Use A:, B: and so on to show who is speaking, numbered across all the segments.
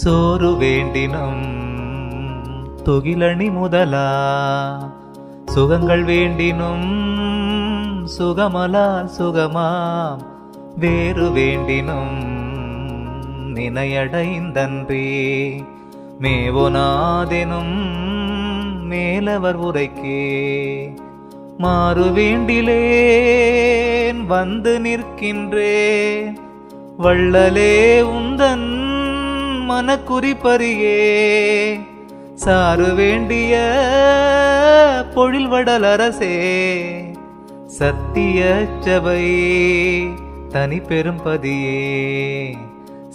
A: சோறு வேண்டினும் துகிலணி முதலா சுகங்கள் வேண்டினும் சுகமலால் சுகமாம் வேறு வேண்டினும் நினையடைந்தன்றே மேவொனாதெனும் மேலவர் உரைக்கே மாறு வேண்டிலேன் வந்து நிற்கின்றேன் வள்ளலே உந்தன் மனக்குறிப்பறியே சாறு வேண்டிய பொழில் வடலரசே சத்திய சபை தனி பெரும்பதியே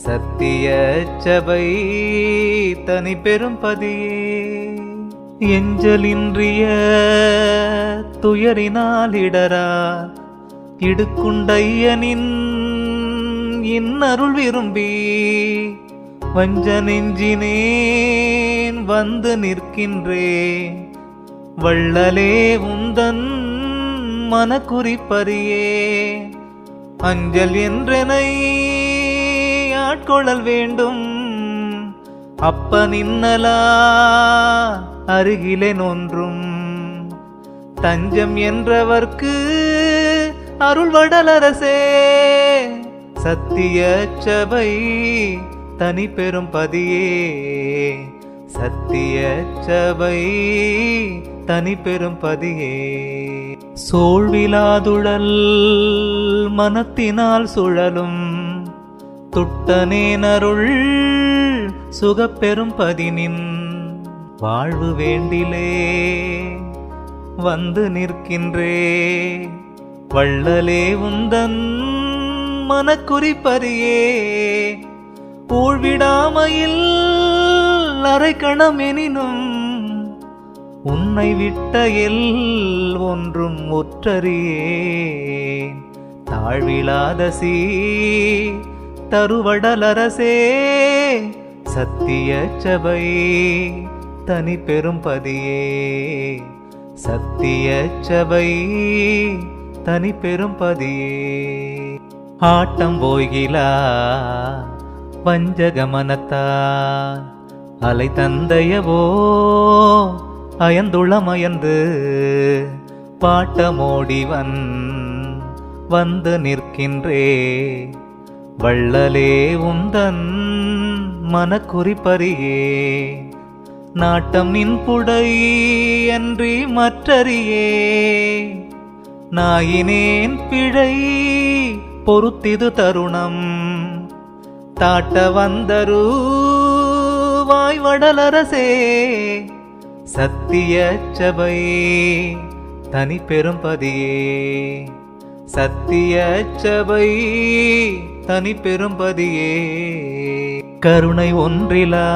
A: சத்திய சபை தனி பெரும்பதியே எஞ்சலின்றிய துயரினால் இடரா இடுக்குண்டையனின் இன்னருள் விரும்பி வஞ்ச நெஞ்சினேன் வந்து நிற்கின்றேன் வள்ளலே உந்தன் மனக்குறிப்பறியே அஞ்சல் என்றனை ஆட்கொள்ளல் வேண்டும் அப்ப நின்னலா அருகிலே ஒன்றும் தஞ்சம் என்றவர்க்கு அருள்வடலரசே சத்திய சபை தனி பெரும் பதியே சத்திய சபை தனி பெரும் பதியே சோழ்விலாதுழல் மனத்தினால் சுழலும் துட்டனேனருள் சுகப்பெரும் பதினின் வாழ்வு வேண்டிலே வந்து நிற்கின்றே வள்ளலே உந்தன் மனக்குறிப்பறியே ஊழ்விடாமையில் அரைக்கணமெனினும் உன்னை விட்ட எல் ஒன்றும் ஒற்றறியேன் தாழ்விலாதசி தருவடலரசே சத்திய சபை தனி பெரும்பதியே சத்திய சபை தனி பெரும்பதியே ஆட்டம் போய்கிலா வஞ்சகமனத்தா அலை தந்தையவோ அயந்துளமயந்து பாட்டமோடிவன் வந்து நிற்கின்றே வள்ளலே உந்தன் மனக்குறிப்பறியே நாட்டம் நின் புடை அன்றி மற்றறியே நாயினேன் பிழை பொறுத்திது தருணம் தாட்ட வந்தரு வாய்வடலரசே சத்திய சபை தனி பெரும்பதியே சத்திய சபை தனி பெரும்பதியே கருணை ஒன்றிலா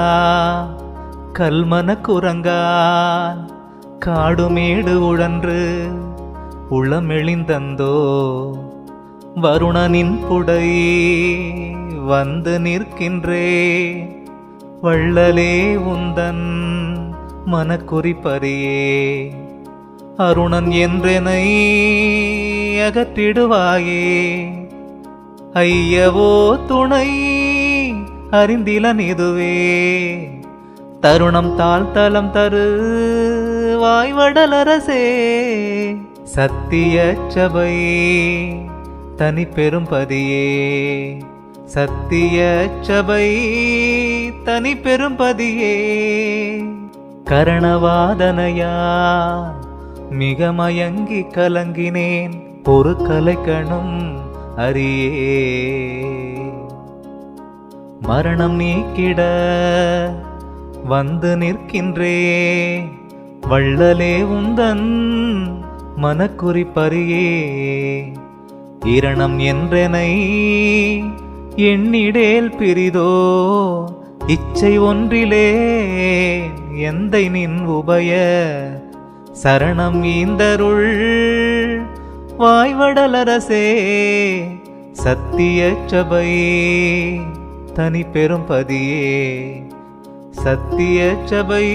A: கல்மன குரங்கான் காடுமேடு உழன்று உளமெளிந்தந்தோ வருணனின் புடை வந்து நிற்கின்றே வள்ளலே உந்தன் மனக்குறிப்பறியே அருணன் என்றெனை அகற்றிடுவாயே ஐயவோ துணை அறிந்திலன் இதுவே தருணம் தாழ்த்தலம் தரு வாய்வடலரசே சத்திய சபை தனி பெரும்பதியே சத்திய சபை தனி பெரும்பதியே கரணவாதனையா மிக மயங்கி கலங்கினேன் ஒரு கலைக்கணும் அறியே மரணம் நீக்கிட வந்து நிற்கின்றே வள்ளலே உந்தன் மனக்குறிப்பறியே இரணம் என்றனை எண்ணிடேல் பிரிதோ இச்சை ஒன்றிலே எந்தை நின் உபய சரணம் ஈந்தருள் வாய்வடலரசே சத்திய சபை தனி பெரும்பதியே சத்திய சபை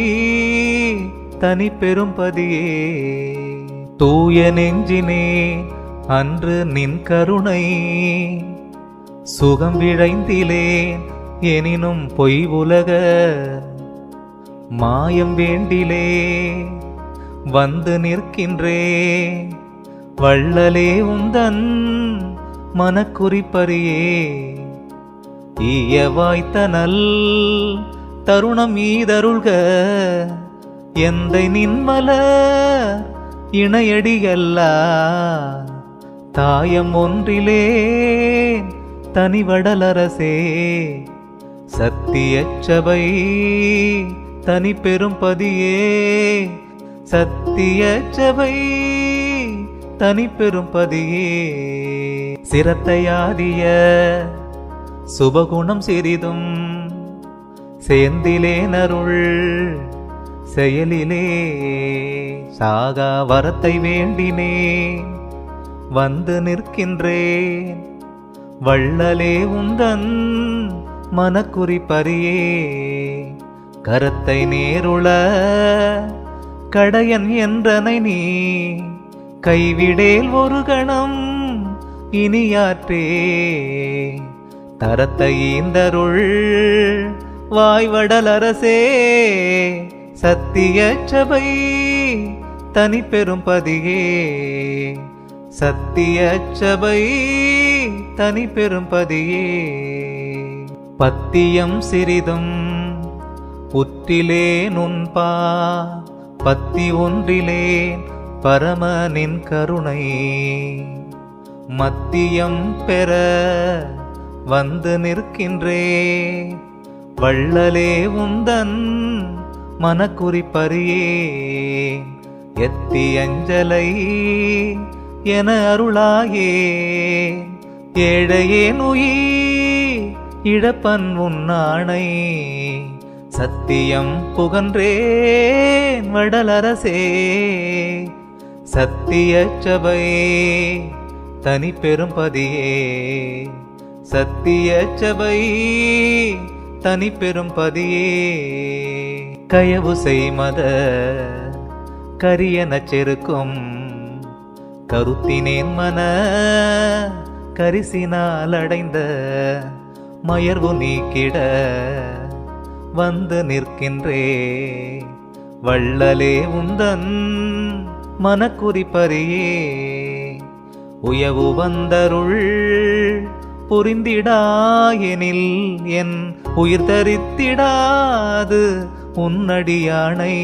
A: தனி பெரும்பதியே தூய நெஞ்சினே அன்று நின் கருணை சுகம் விழைந்திலேன் எனினும் பொய் உலக மாயம் வேண்டிலே வந்து நிற்கின்றே வள்ளலே உந்தன் மனக்குறிப்பறியே ஈய வாய்த்தனல் தருணம் ஈதருள்க எந்தை நின்மல இணையடியல்லா தாயம் ஒன்றிலே தனிவடலரசே சத்தியச்சபை தனி பெரும் பதியே சத்தியச்சபை தனி பெரும் பதியே சிரத்தையாதிய சுபகுணம் சிறிதும் சேர்ந்திலே நருள் செயலிலே சாகா வரத்தை வேண்டினே வந்து நிற்கின்றேன் வள்ளலே உந்தன் மனக்குறிப்பறியே கரத்தை நேருள கடையன் என்றனை நீ கைவிடேல் ஒரு கணம் இனியாற்றே தரத்தை ஈந்தருள் வாய்வடலரசே சத்தியச்சபை தனி பெரும் பதியே சத்தியச்சபை தனி பெரும் பதியே பத்தியம் சிறிதும் உற்றிலே நுண்பா பத்தி ஒன்றிலேன் பரமனின் கருணை மத்தியம் பெற வந்து நிற்கின்றே வள்ளலே உந்தன் மனக்குறிப்பறியே எத்தி அஞ்சலை என அருளாயே ஏழையேன் உயிர் இழப்பன் உன்னானை சத்தியம் புகன்றேன் வடலரசே சத்தியச்சபை தனி பெரும் பதியே சத்தியச்சபை தனி பெரும் பதியே கயவு செய்மத கரியன செருக்கும் கருத்தினேன் மன கரிசினால் அடைந்த மயர்வு நீக்கிட வந்து நிற்கின்றே வள்ளலே உந்தன் மனக்குறிப்பறியே உயவு வந்தருள் புரிந்திடாயெனில் என் உயிர் தரித்திடாது உன்னடியானை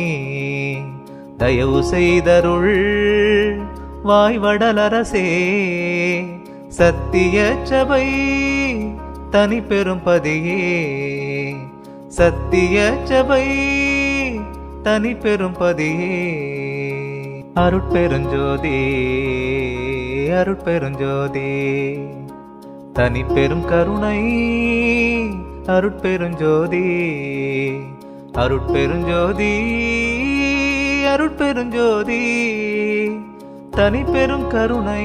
A: தயவு செய்தருள் வாய்வடலரசே சத்தியச்சபை தனி பெரும் பதியே சத்தியச்சபை தனி பெரும் பதியே அருட்பெருஞ்சோதி அருட்பெருஞ்சோதி தனி பெரும் கருணை அருட்பெருஞ்சோதி அருட்பெருஞ்சோதி அருட்பெருஞ்சோதி தனி பெரும் கருணை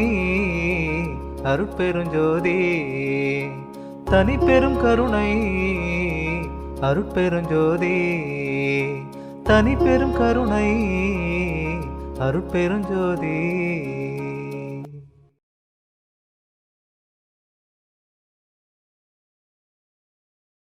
A: அருட்பெருஞ்சோதி தனி பெரும் கருணை அருட்பெருஞ்சோதி தனி பெரும் கருணை அருட்பெருஞ்சோதி